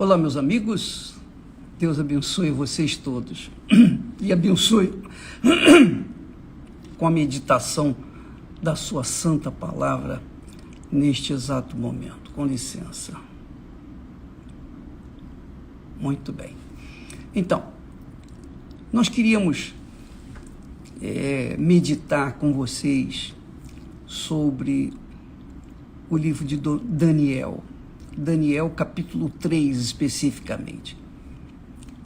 Olá, meus amigos, Deus abençoe vocês todos e abençoe com a meditação da sua santa palavra neste exato momento. Com licença. Muito bem. Então, nós queríamos meditar com vocês sobre o livro de Daniel. Daniel capítulo 3 especificamente,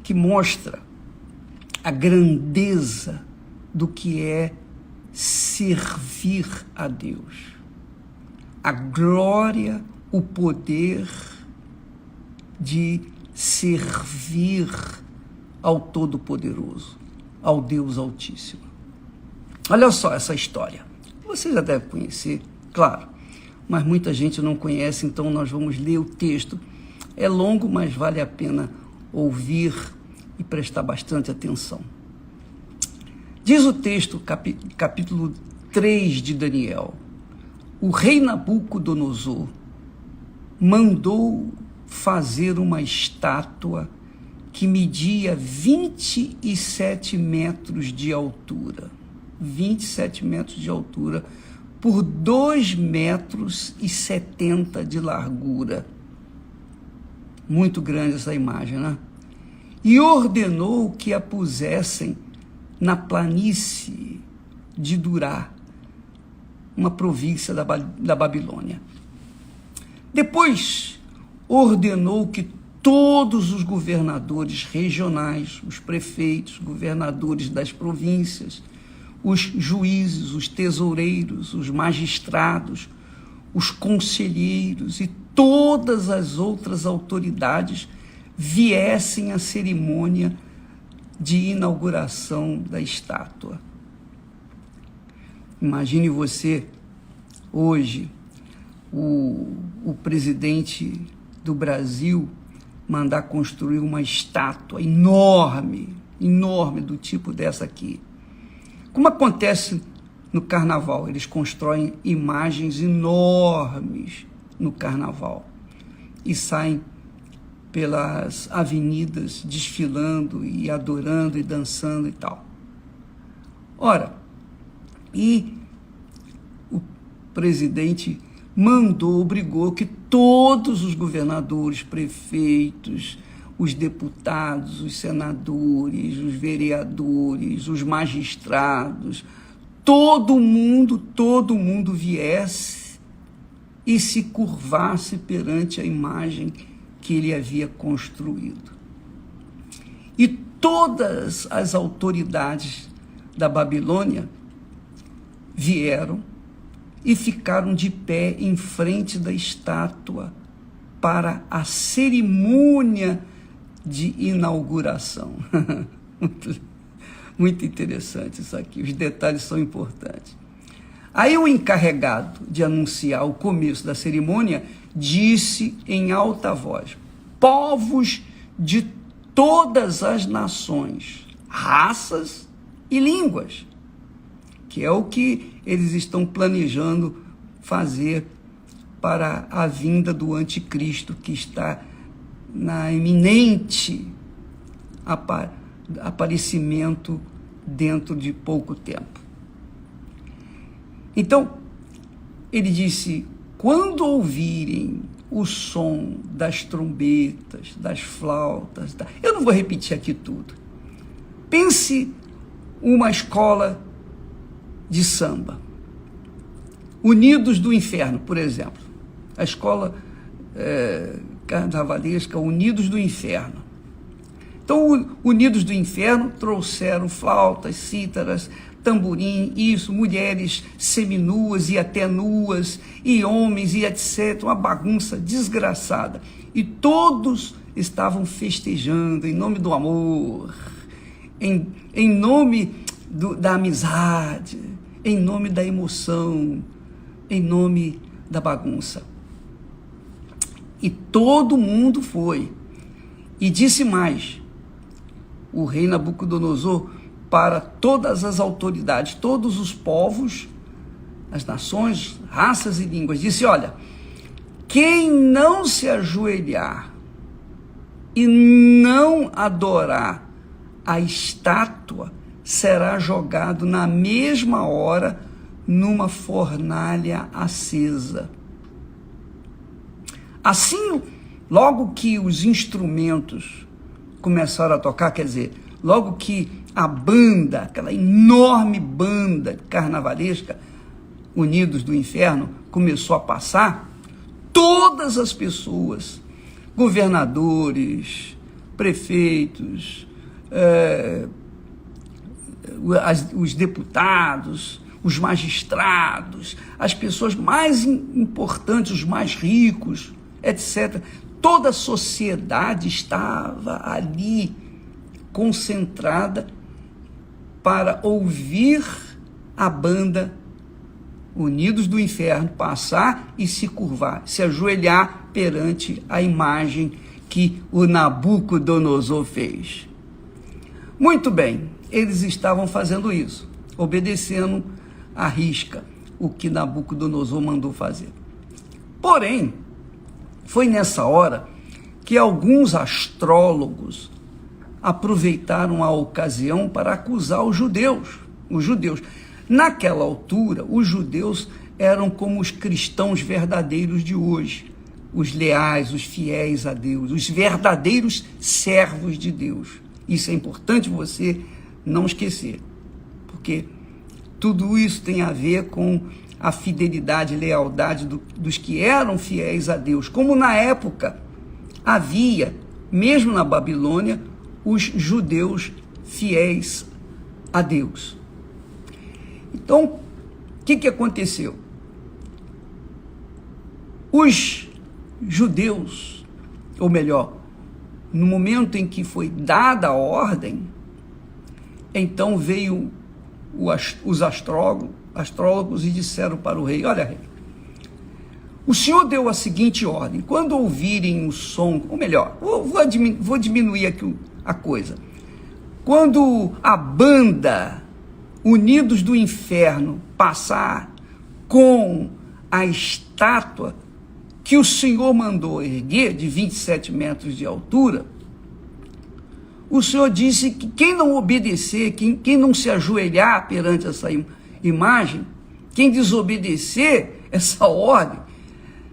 que mostra a grandeza do que é servir a Deus, a glória, o poder de servir ao Todo-Poderoso, ao Deus Altíssimo. Olha só essa história, você já deve conhecer, claro, mas muita gente não conhece, então nós vamos ler o texto. É longo, mas vale a pena ouvir e prestar bastante atenção. Diz o texto, capítulo 3 de Daniel: o rei Nabucodonosor mandou fazer uma estátua que media 27 metros de altura. 27 metros de altura, por 2,70 metros de largura. Muito grande essa imagem, né? E ordenou que a pusessem na planície de Durá, uma província da Babilônia. Depois ordenou que todos os governadores regionais, os prefeitos, governadores das províncias, os juízes, os tesoureiros, os magistrados, os conselheiros e todas as outras autoridades viessem à cerimônia de inauguração da estátua. Imagine você, hoje, o presidente do Brasil mandar construir uma estátua enorme, enorme, do tipo dessa aqui. Como acontece no carnaval, eles constroem imagens enormes no carnaval e saem pelas avenidas desfilando e adorando e dançando e tal. Ora, e o presidente obrigou que todos os governadores, prefeitos, os deputados, os senadores, os vereadores, os magistrados, todo mundo viesse e se curvasse perante a imagem que ele havia construído. E todas as autoridades da Babilônia vieram e ficaram de pé em frente da estátua para a cerimônia de inauguração. Muito interessante isso aqui, os detalhes são importantes. Aí o encarregado de anunciar o começo da cerimônia disse em alta voz: povos de todas as nações, raças e línguas, que é o que eles estão planejando fazer para a vinda do anticristo, que está na iminente aparecimento dentro de pouco tempo. Então, ele disse: quando ouvirem o som das trombetas, das flautas, eu não vou repetir aqui tudo. Pense uma escola de samba, Unidos do Inferno, por exemplo, a escola carnavalesca Unidos do Inferno. Então, Unidos do Inferno trouxeram flautas, cítaras, tamborim, mulheres seminuas e até nuas, e homens e etc., uma bagunça desgraçada. E todos estavam festejando em nome do amor, em nome da amizade, em nome da emoção, em nome da bagunça. E todo mundo foi. E disse mais, o rei Nabucodonosor, para todas as autoridades, todos os povos, as nações, raças e línguas, disse: olha, quem não se ajoelhar e não adorar a estátua, será jogado na mesma hora numa fornalha acesa. Assim, logo que os instrumentos começaram a tocar, quer dizer, logo que a banda, aquela enorme banda carnavalesca, Unidos do Inferno, começou a passar, todas as pessoas, governadores, prefeitos, os deputados, os magistrados, as pessoas mais importantes, os mais ricos, etc. Toda a sociedade estava ali concentrada para ouvir a banda Unidos do Inferno passar e se curvar, se ajoelhar perante a imagem que o Nabucodonosor fez. Muito bem, eles estavam fazendo isso, obedecendo à risca o que Nabucodonosor mandou fazer. Porém, foi nessa hora que alguns astrólogos aproveitaram a ocasião para acusar os judeus. Naquela altura, os judeus eram como os cristãos verdadeiros de hoje, os leais, os fiéis a Deus, os verdadeiros servos de Deus. Isso é importante você não esquecer, porque tudo isso tem a ver com a fidelidade e lealdade dos que eram fiéis a Deus. Como na época havia, mesmo na Babilônia, os judeus fiéis a Deus. Então, o que aconteceu? Os judeus, ou melhor, no momento em que foi dada a ordem, então veio os astrólogos e disseram para o rei: olha, rei, o senhor deu a seguinte ordem: quando ouvirem o som, ou melhor, vou diminuir aqui a coisa, quando a banda Unidos do Inferno passar com a estátua que o senhor mandou erguer, de 27 metros de altura, o senhor disse que quem não obedecer, quem não se ajoelhar perante essa imagem, quem desobedecer essa ordem,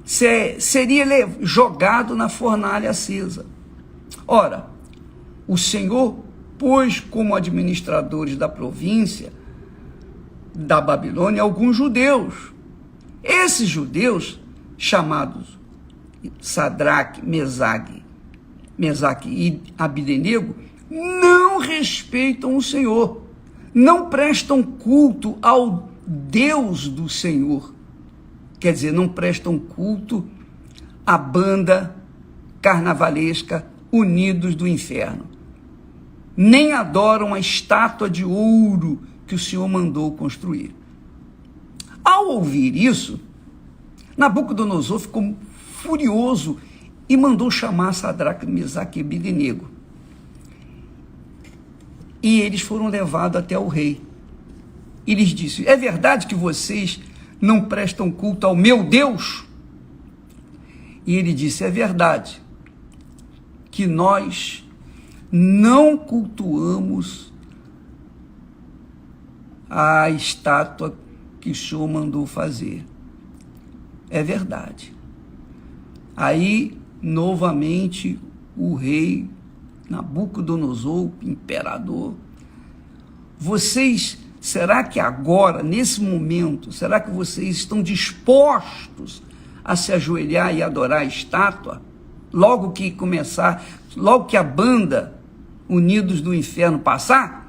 seria jogado na fornalha acesa. Ora, o Senhor pôs como administradores da província da Babilônia alguns judeus. Esses judeus, chamados Sadraque, Mesaque e Abdenego, não respeitam o Senhor, não prestam culto ao Deus do Senhor. Quer dizer, não prestam culto à banda carnavalesca Unidos do Inferno. Nem adoram a estátua de ouro que o Senhor mandou construir. Ao ouvir isso, Nabucodonosor ficou furioso e mandou chamar Sadraque, Mesaque e Abdenego. E eles foram levados até o rei. E lhes disse: é verdade que vocês não prestam culto ao meu Deus? E ele disse: é verdade que nós não cultuamos a estátua que o Senhor mandou fazer. É verdade. Aí, novamente, o rei Nabucodonosor, imperador, será que agora, nesse momento, será que vocês estão dispostos a se ajoelhar e adorar a estátua? Logo que a banda Unidos do Inferno passar?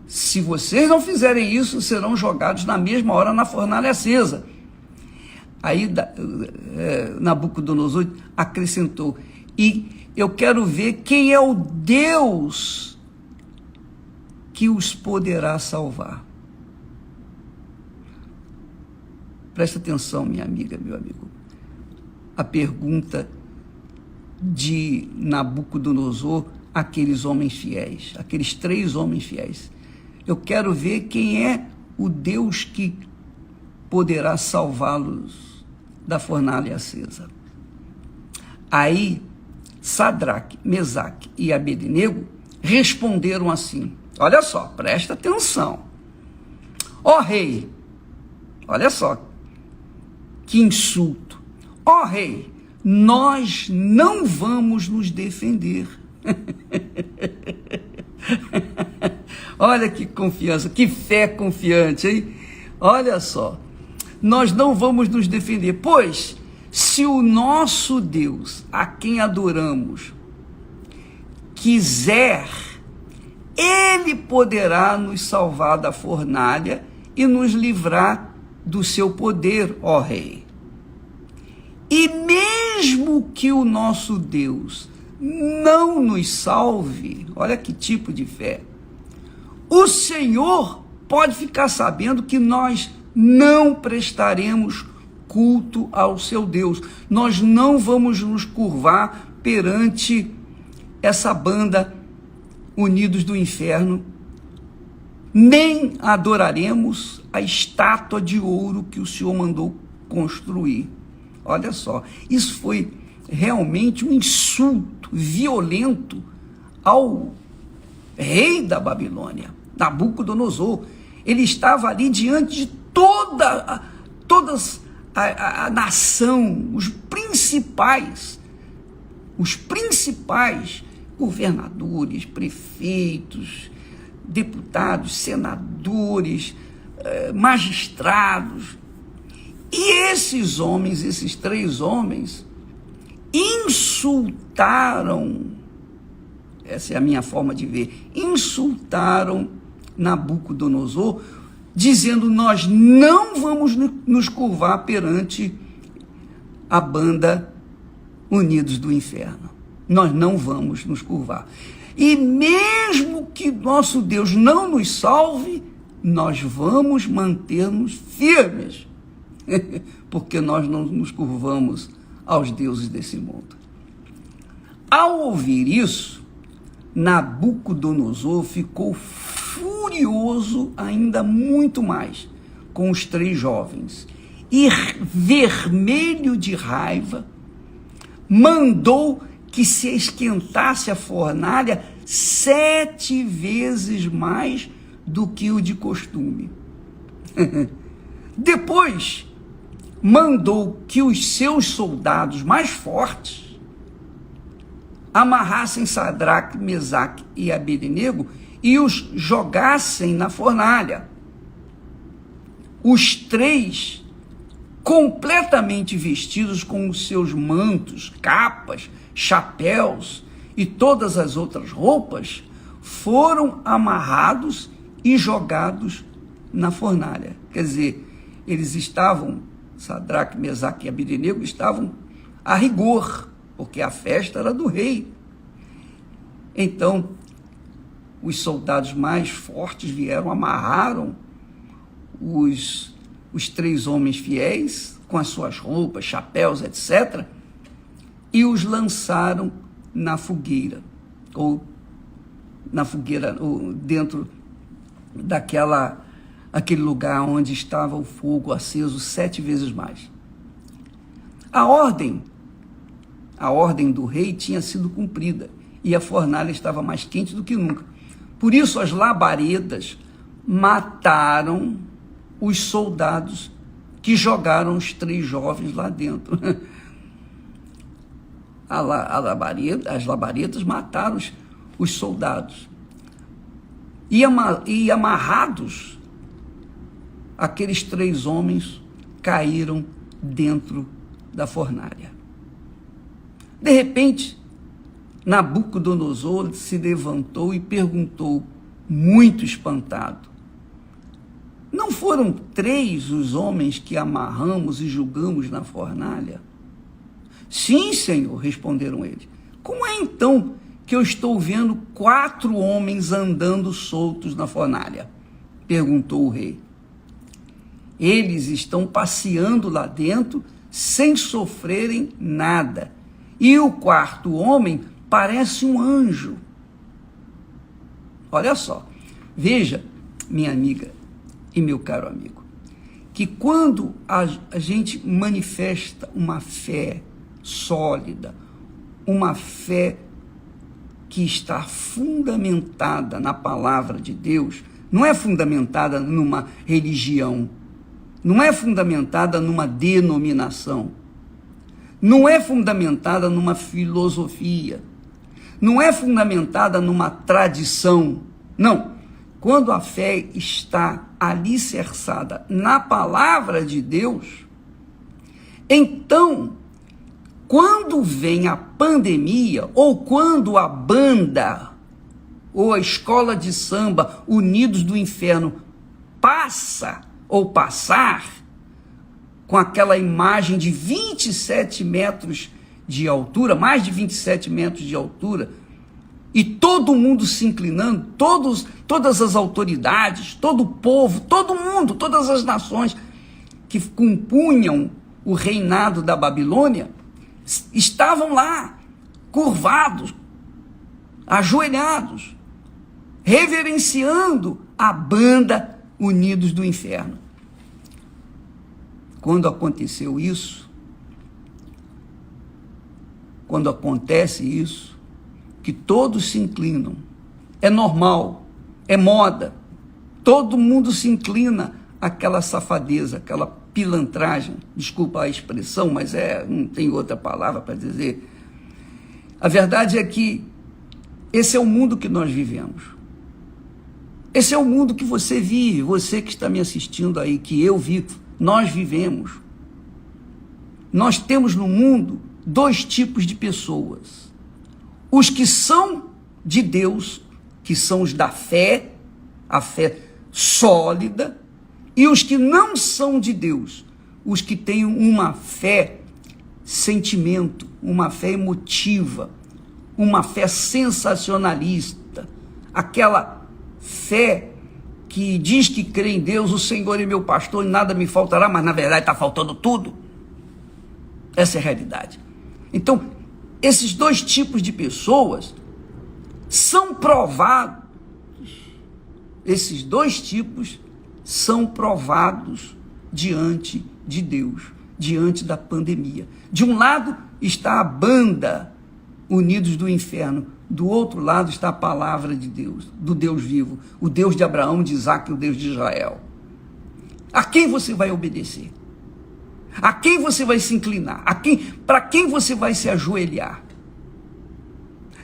Se vocês não fizerem isso, serão jogados na mesma hora na fornalha acesa. Aí Nabucodonosor acrescentou: e eu quero ver quem é o Deus que os poderá salvar. Presta atenção, minha amiga, meu amigo. A pergunta de Nabucodonosor àqueles homens fiéis, aqueles 3 homens fiéis. Eu quero ver quem é o Deus que poderá salvá-los da fornalha acesa. Aí Sadraque, Mesaque e Abednego responderam assim, olha só, presta atenção, ó rei, olha só, que insulto, ó rei, nós não vamos nos defender. Olha que confiança, que fé confiante, hein? Olha só, nós não vamos nos defender, pois se o nosso Deus, a quem adoramos, quiser, ele poderá nos salvar da fornalha e nos livrar do seu poder, ó rei. E mesmo que o nosso Deus não nos salve, olha que tipo de fé, o Senhor pode ficar sabendo que nós não prestaremos culto ao seu Deus. Nós não vamos nos curvar perante essa banda Unidos do Inferno, nem adoraremos a estátua de ouro que o Senhor mandou construir. Olha só, isso foi realmente um insulto violento ao rei da Babilônia, Nabucodonosor. Ele estava ali diante de toda a nação, os principais governadores, prefeitos, deputados, senadores, magistrados. E esses homens, esses 3 homens, insultaram, essa é a minha forma de ver, insultaram Nabucodonosor, dizendo, nós não vamos nos curvar perante a banda Unidos do Inferno. Nós não vamos nos curvar. E mesmo que nosso Deus não nos salve, nós vamos manter-nos firmes, porque nós não nos curvamos aos deuses desse mundo. Ao ouvir isso, Nabucodonosor ficou furioso ainda muito mais com os 3 jovens e, vermelho de raiva, mandou que se esquentasse a fornalha 7 vezes mais do que o de costume. Depois, mandou que os seus soldados mais fortes amarrassem Sadraque, Mesaque e Abednego e os jogassem na fornalha. Os 3, completamente vestidos com os seus mantos, capas, chapéus e todas as outras roupas, foram amarrados e jogados na fornalha. Quer dizer, eles estavam, Sadraque, Mesaque e Abednego estavam a rigor, porque a festa era do rei. Então, os soldados mais fortes vieram, amarraram os 3 homens fiéis, com as suas roupas, chapéus, etc., e os lançaram na fogueira, ou dentro aquele lugar onde estava o fogo aceso 7 vezes mais. A ordem do rei tinha sido cumprida, e a fornalha estava mais quente do que nunca. Por isso as labaredas mataram os soldados que jogaram os 3 jovens lá dentro. As labaredas mataram os soldados. E amarrados, aqueles 3 homens caíram dentro da fornalha. De repente, Nabucodonosor se levantou e perguntou, muito espantado, não foram 3 os homens que amarramos e julgamos na fornalha? Sim, Senhor, responderam eles. Como é então que eu estou vendo 4 homens andando soltos na fornalha? Perguntou o rei. Eles estão passeando lá dentro sem sofrerem nada. E o 4º homem parece um anjo. Olha só, veja, minha amiga e meu caro amigo, que quando a gente manifesta uma fé sólida, uma fé que está fundamentada na palavra de Deus, não é fundamentada numa religião, não é fundamentada numa denominação, não é fundamentada numa filosofia, não é fundamentada numa tradição, não. Quando a fé está alicerçada na palavra de Deus, então, quando vem a pandemia, ou quando a banda, ou a escola de samba Unidos do Inferno passa, ou passar, com aquela imagem de 27 metros de altura, mais de 27 metros de altura, e todo mundo se inclinando, todas as autoridades, todo o povo, todo mundo, todas as nações que compunham o reinado da Babilônia, estavam lá, curvados, ajoelhados, reverenciando a banda Unidos do Inferno. Quando aconteceu isso, quando acontece isso, que todos se inclinam, é normal, é moda, todo mundo se inclina àquela safadeza, aquela pilantragem, desculpa a expressão, mas não tem outra palavra para dizer. A verdade é que esse é o mundo que nós vivemos. Esse é o mundo que você vive, você que está me assistindo aí, que eu vivo, nós vivemos. Nós temos no mundo dois tipos de pessoas. Os que são de Deus, que são os da fé, a fé sólida, e os que não são de Deus, os que têm uma fé sentimento, uma fé emotiva, uma fé sensacionalista, aquela fé que diz que crê em Deus, o Senhor é meu pastor e nada me faltará, mas na verdade está faltando tudo. Essa é a realidade. Então, esses dois tipos de pessoas são provados, esses dois tipos são provados diante de Deus, diante da pandemia. De um lado está a banda Unidos do Inferno, do outro lado está a palavra de Deus, do Deus vivo, o Deus de Abraão, de Isaac e o Deus de Israel. A quem você vai obedecer? A quem você vai se inclinar? Para quem você vai se ajoelhar?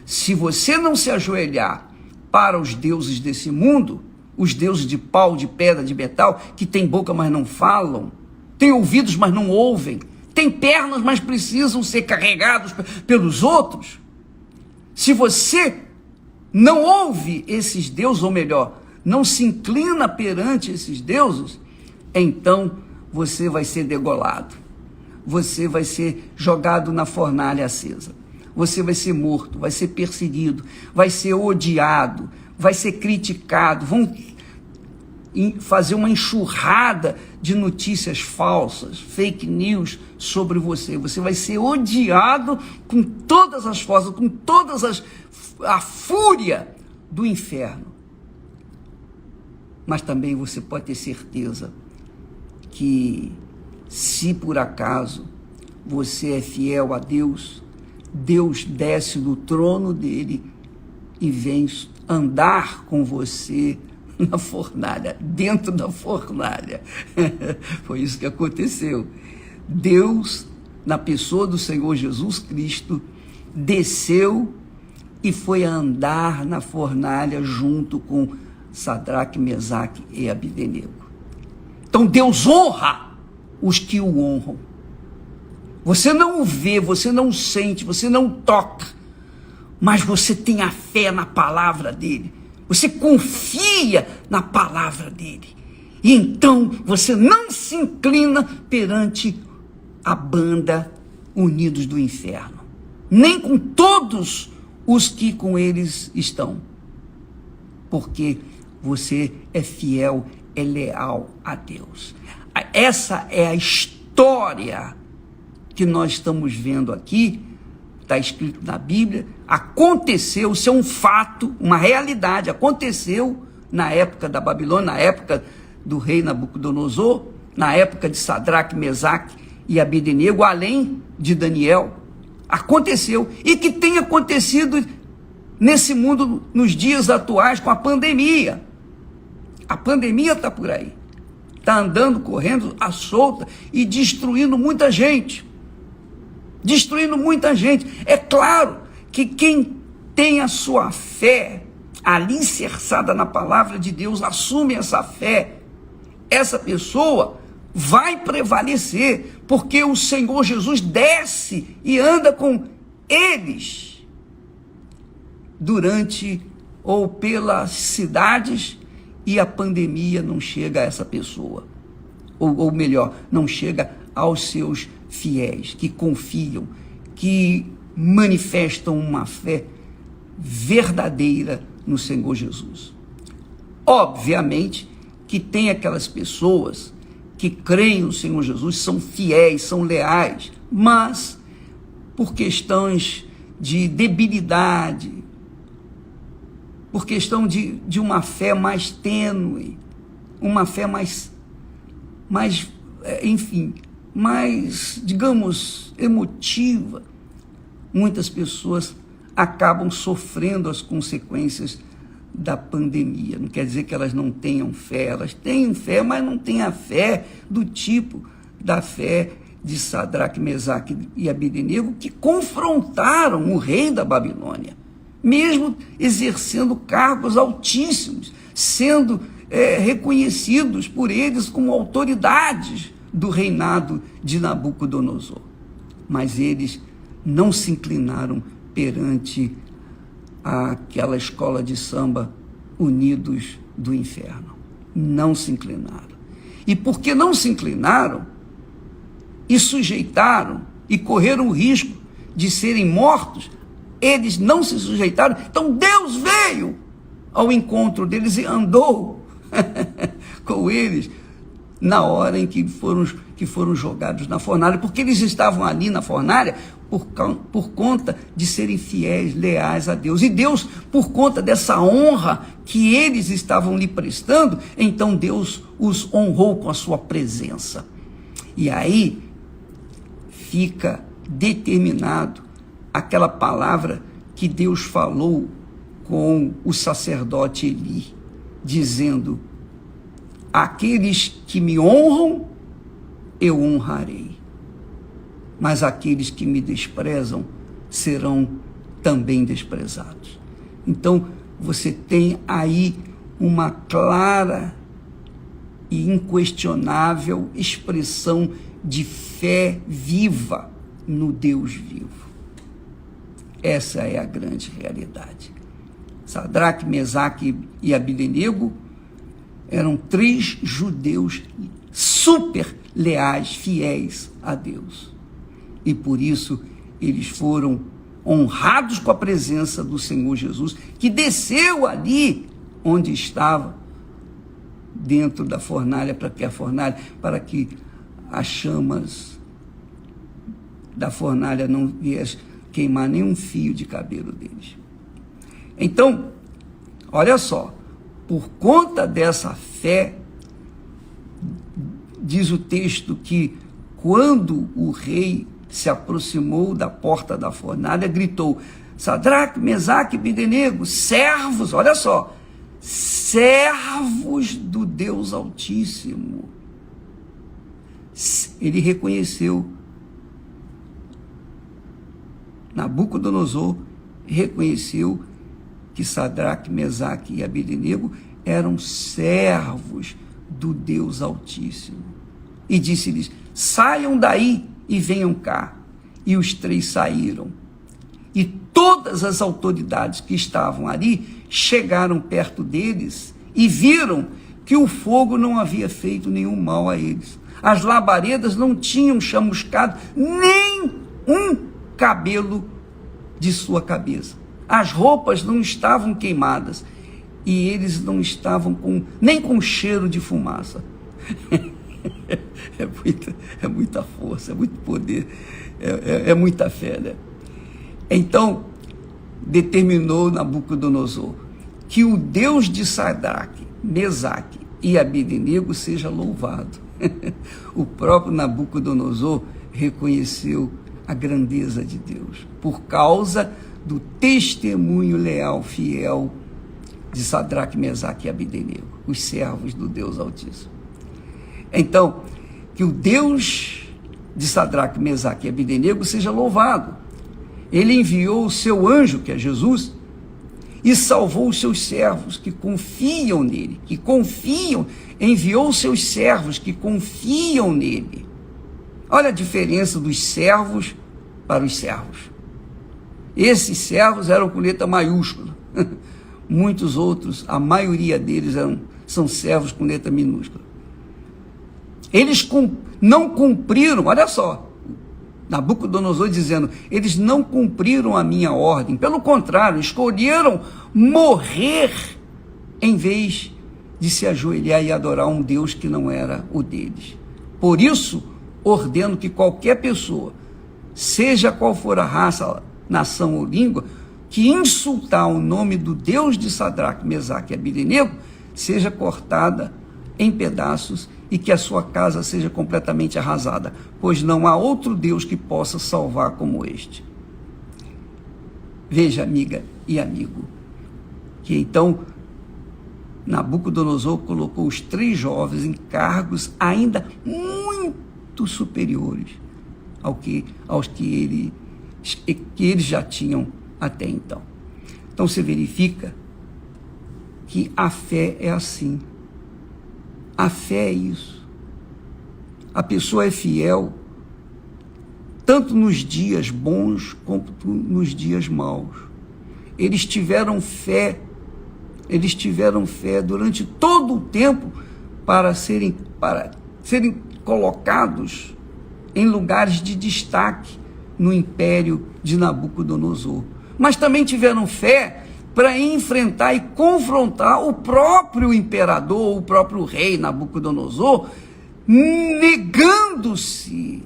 Se você não se ajoelhar para os deuses desse mundo, os deuses de pau, de pedra, de metal, que têm boca, mas não falam, têm ouvidos, mas não ouvem, têm pernas, mas precisam ser carregados pelos outros. Se você não ouve esses deuses, ou melhor, não se inclina perante esses deuses, então você vai ser degolado, você vai ser jogado na fornalha acesa, você vai ser morto, vai ser perseguido, vai ser odiado, vai ser criticado, vão fazer uma enxurrada de notícias falsas, fake news sobre você. Você vai ser odiado com todas as forças, com a fúria do inferno. Mas também você pode ter certeza que, se por acaso você é fiel a Deus, Deus desce do trono dele e vem andar com você na fornalha, dentro da fornalha. Foi isso que aconteceu. Deus, na pessoa do Senhor Jesus Cristo, desceu e foi andar na fornalha junto com Sadraque, Mesaque e Abdenego. Então Deus honra os que o honram. Você não o vê, você não o sente, você não o toca, mas você tem a fé na palavra dele. Você confia na palavra dele. E então você não se inclina perante a banda Unidos do Inferno, nem com todos os que com eles estão. Porque você é fiel, é leal a Deus. Essa é a história que nós estamos vendo aqui. Está escrito na Bíblia, aconteceu, isso é um fato, uma realidade, aconteceu na época da Babilônia, na época do rei Nabucodonosor, na época de Sadraque, Mesaque e Abdenego, além de Daniel, Aconteceu. E que tem acontecido nesse mundo nos dias atuais com a pandemia. A pandemia está por aí. Está andando, correndo à solta e destruindo muita gente. Destruindo muita gente. É claro que quem tem a sua fé alicerçada na palavra de Deus, assume essa fé, essa pessoa vai prevalecer, porque o Senhor Jesus desce e anda com eles durante ou pelas cidades, e a pandemia não chega a essa pessoa, ou melhor, não chega aos seus fiéis, que confiam, que manifestam uma fé verdadeira no Senhor Jesus. Obviamente que tem aquelas pessoas que creem no Senhor Jesus, são fiéis, são leais, mas por questões de debilidade, por questão de uma fé mais tênue, uma fé mais, enfim, mais, digamos, emotiva, muitas pessoas acabam sofrendo as consequências da pandemia. Não quer dizer que elas não tenham fé, elas têm fé, mas não têm a fé do tipo da fé de Sadraque, Mesaque e Abednego, que confrontaram o rei da Babilônia, mesmo exercendo cargos altíssimos, sendo reconhecidos por eles como autoridades do reinado de Nabucodonosor. Mas eles não se inclinaram perante aquela escola de samba Unidos do Inferno. Não se inclinaram. E porque não se inclinaram e sujeitaram e correram o risco de serem mortos, eles não se sujeitaram. Então Deus veio ao encontro deles e andou com eles na hora em que foram jogados na fornalha, porque eles estavam ali na fornalha por conta de serem fiéis, leais a Deus. E Deus, por conta dessa honra que eles estavam lhe prestando, então Deus os honrou com a sua presença. E aí fica determinado aquela palavra que Deus falou com o sacerdote Eli, dizendo: aqueles que me honram, eu honrarei, mas aqueles que me desprezam serão também desprezados. Então, você tem aí uma clara e inquestionável expressão de fé viva no Deus vivo. Essa é a grande realidade. Sadraque, Mesaque e Abednego eram 3 judeus super leais, fiéis a Deus. E por isso eles foram honrados com a presença do Senhor Jesus, que desceu ali onde estava, dentro da fornalha, para que as chamas da fornalha não viessem queimar nenhum fio de cabelo deles. Então, olha só, por conta dessa fé, diz o texto que quando o rei se aproximou da porta da fornalha, gritou: Sadraque, Mesaque e Abednego, servos, olha só, servos do Deus Altíssimo. Ele reconheceu, Nabucodonosor reconheceu que Sadraque, Mesaque e Abednego eram servos do Deus Altíssimo. E disse-lhes: saiam daí e venham cá. E os 3 saíram. E todas as autoridades que estavam ali chegaram perto deles e viram que o fogo não havia feito nenhum mal a eles. As labaredas não tinham chamuscado nem um cabelo de sua cabeça. As roupas não estavam queimadas e eles não estavam nem com cheiro de fumaça. É muita força, é muito poder, é muita fé, né? Então, determinou Nabucodonosor que o Deus de Sadraque, Mesaque e Abednego seja louvado. O próprio Nabucodonosor reconheceu a grandeza de Deus, por causa do testemunho leal, fiel de Sadraque, Mesaque e Abdenego, os servos do Deus Altíssimo. Então, que o Deus de Sadraque, Mesaque e Abdenego seja louvado. Ele enviou o seu anjo, que é Jesus, e salvou os seus servos que confiam nele, enviou os seus servos que confiam nele. Olha a diferença dos servos para os servos. Esses servos eram com letra maiúscula. Muitos outros, a maioria deles são servos com letra minúscula. Eles não cumpriram, olha só, Nabucodonosor dizendo, eles não cumpriram a minha ordem, pelo contrário, escolheram morrer em vez de se ajoelhar e adorar um Deus que não era o deles. Por isso, ordeno que qualquer pessoa, seja qual for a raça, nação ou língua, que insultar o nome do Deus de Sadraque, Mesaque e Abdenego, seja cortada em pedaços e que a sua casa seja completamente arrasada, pois não há outro Deus que possa salvar como este. Veja, amiga e amigo, que então Nabucodonosor colocou os 3 jovens em cargos ainda muito superiores aos que eles já tinham até então. Então você verifica que a fé é assim. A fé é isso. A pessoa é fiel tanto nos dias bons quanto nos dias maus. Eles tiveram fé durante todo o tempo para serem colocados em lugares de destaque no império de Nabucodonosor. Mas também tiveram fé para enfrentar e confrontar o próprio imperador, o próprio rei Nabucodonosor, negando-se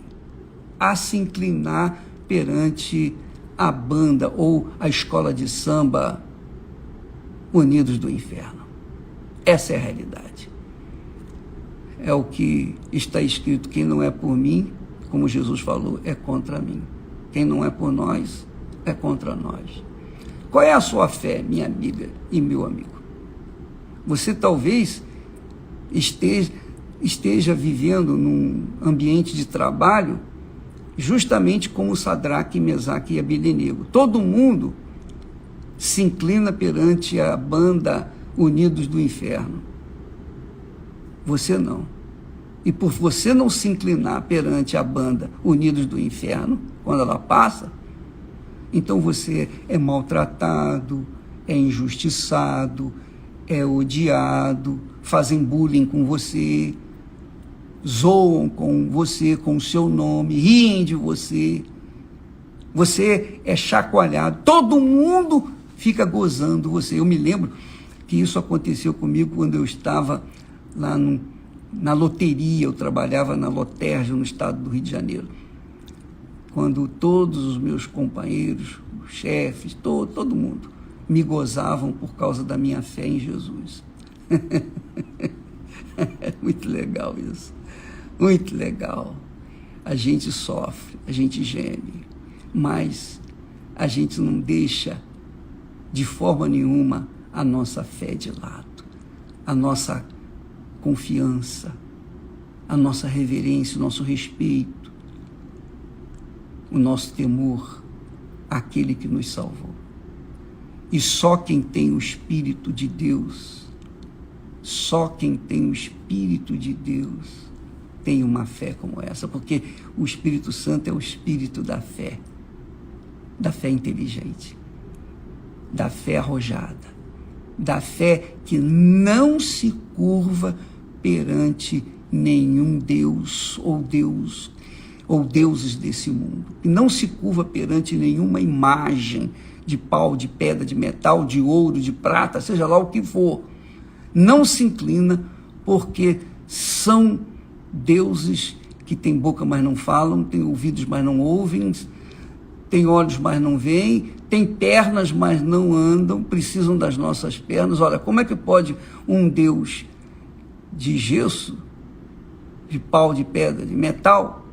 a se inclinar perante a banda ou a escola de samba Unidos do Inferno. Essa é a realidade. É o que está escrito: quem não é por mim, como Jesus falou, é contra mim. Quem não é por nós, é contra nós. Qual é a sua fé, minha amiga e meu amigo? Você talvez esteja vivendo num ambiente de trabalho justamente como Sadraque, Mesaque e Abdenego. Todo mundo se inclina perante a banda Unidos do Inferno. Você não. E por você não se inclinar perante a banda Unidos do Inferno, quando ela passa, então você é maltratado, é injustiçado, é odiado, fazem bullying com você, zoam com você, com o seu nome, riem de você, você é chacoalhado, todo mundo fica gozando você. Eu me lembro que isso aconteceu comigo quando eu estava lá na loteria, eu trabalhava na Lotérgio, no estado do Rio de Janeiro, quando todos os meus companheiros, os chefes, todo mundo me gozavam por causa da minha fé em Jesus. É muito legal isso, muito legal. A gente sofre, a gente geme, mas a gente não deixa de forma nenhuma a nossa fé de lado, a nossa confiança, a nossa reverência, o nosso respeito, o nosso temor àquele que nos salvou. E só quem tem o Espírito de Deus, só quem tem o Espírito de Deus tem uma fé como essa, porque o Espírito Santo é o Espírito da fé inteligente, da fé arrojada, da fé que não se curva perante nenhum Deus ou deuses desse mundo, que não se curva perante nenhuma imagem de pau, de pedra, de metal, de ouro, de prata, seja lá o que for. Não se inclina, porque são deuses que têm boca, mas não falam, têm ouvidos, mas não ouvem, têm olhos, mas não veem, têm pernas, mas não andam, precisam das nossas pernas. Olha, como é que pode um Deus de gesso, de pau, de pedra, de metal,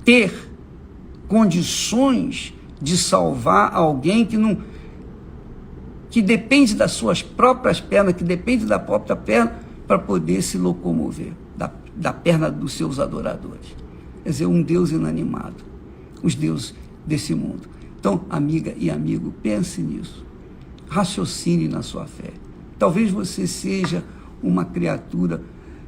ter condições de salvar alguém que depende das suas próprias pernas, que depende da própria perna para poder se locomover, da perna dos seus adoradores. Quer dizer, um Deus inanimado, os deuses desse mundo. Então, amiga e amigo, pense nisso. Raciocine na sua fé. Talvez você seja uma criatura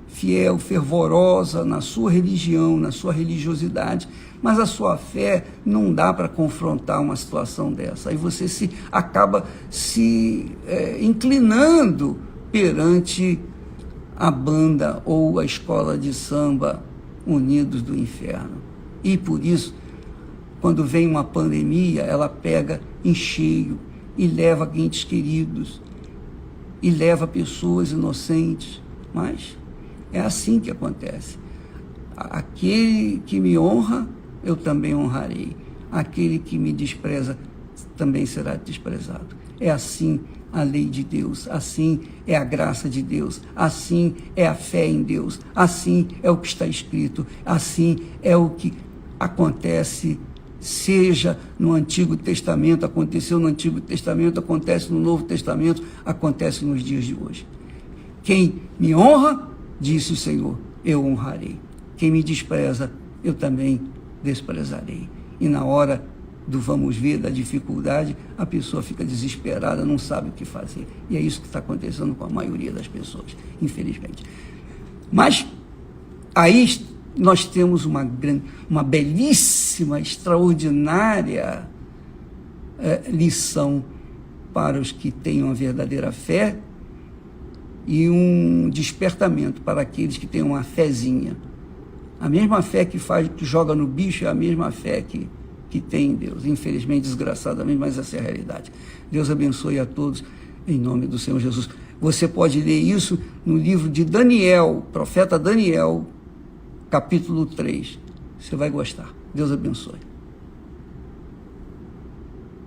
fiel, fervorosa na sua religião, na sua religiosidade, mas a sua fé não dá para confrontar uma situação dessa. Aí você acaba se inclinando perante a banda ou a escola de samba Unidos do Inferno. E por isso, quando vem uma pandemia, ela pega em cheio e leva entes queridos, e leva pessoas inocentes. Mas é assim que acontece. Aquele que me honra, eu também honrarei. Aquele que me despreza, também será desprezado. É assim a lei de Deus, assim é a graça de Deus, assim é a fé em Deus, assim é o que está escrito, assim é o que acontece, seja no Antigo Testamento, aconteceu no Antigo Testamento, acontece no Novo Testamento, acontece nos dias de hoje. Quem me honra, disse o Senhor, eu honrarei. Quem me despreza, eu também desprezarei. E na hora do vamos ver, da dificuldade, a pessoa fica desesperada, não sabe o que fazer. E é isso que está acontecendo com a maioria das pessoas, infelizmente. Mas aí nós temos uma belíssima, extraordinária lição para os que tenham a verdadeira fé e um despertamento para aqueles que têm uma fezinha. A mesma fé que joga no bicho é a mesma fé que tem em Deus. Infelizmente, desgraçadamente, mas essa é a realidade. Deus abençoe a todos, em nome do Senhor Jesus. Você pode ler isso no livro de Daniel, profeta Daniel, capítulo 3. Você vai gostar. Deus abençoe.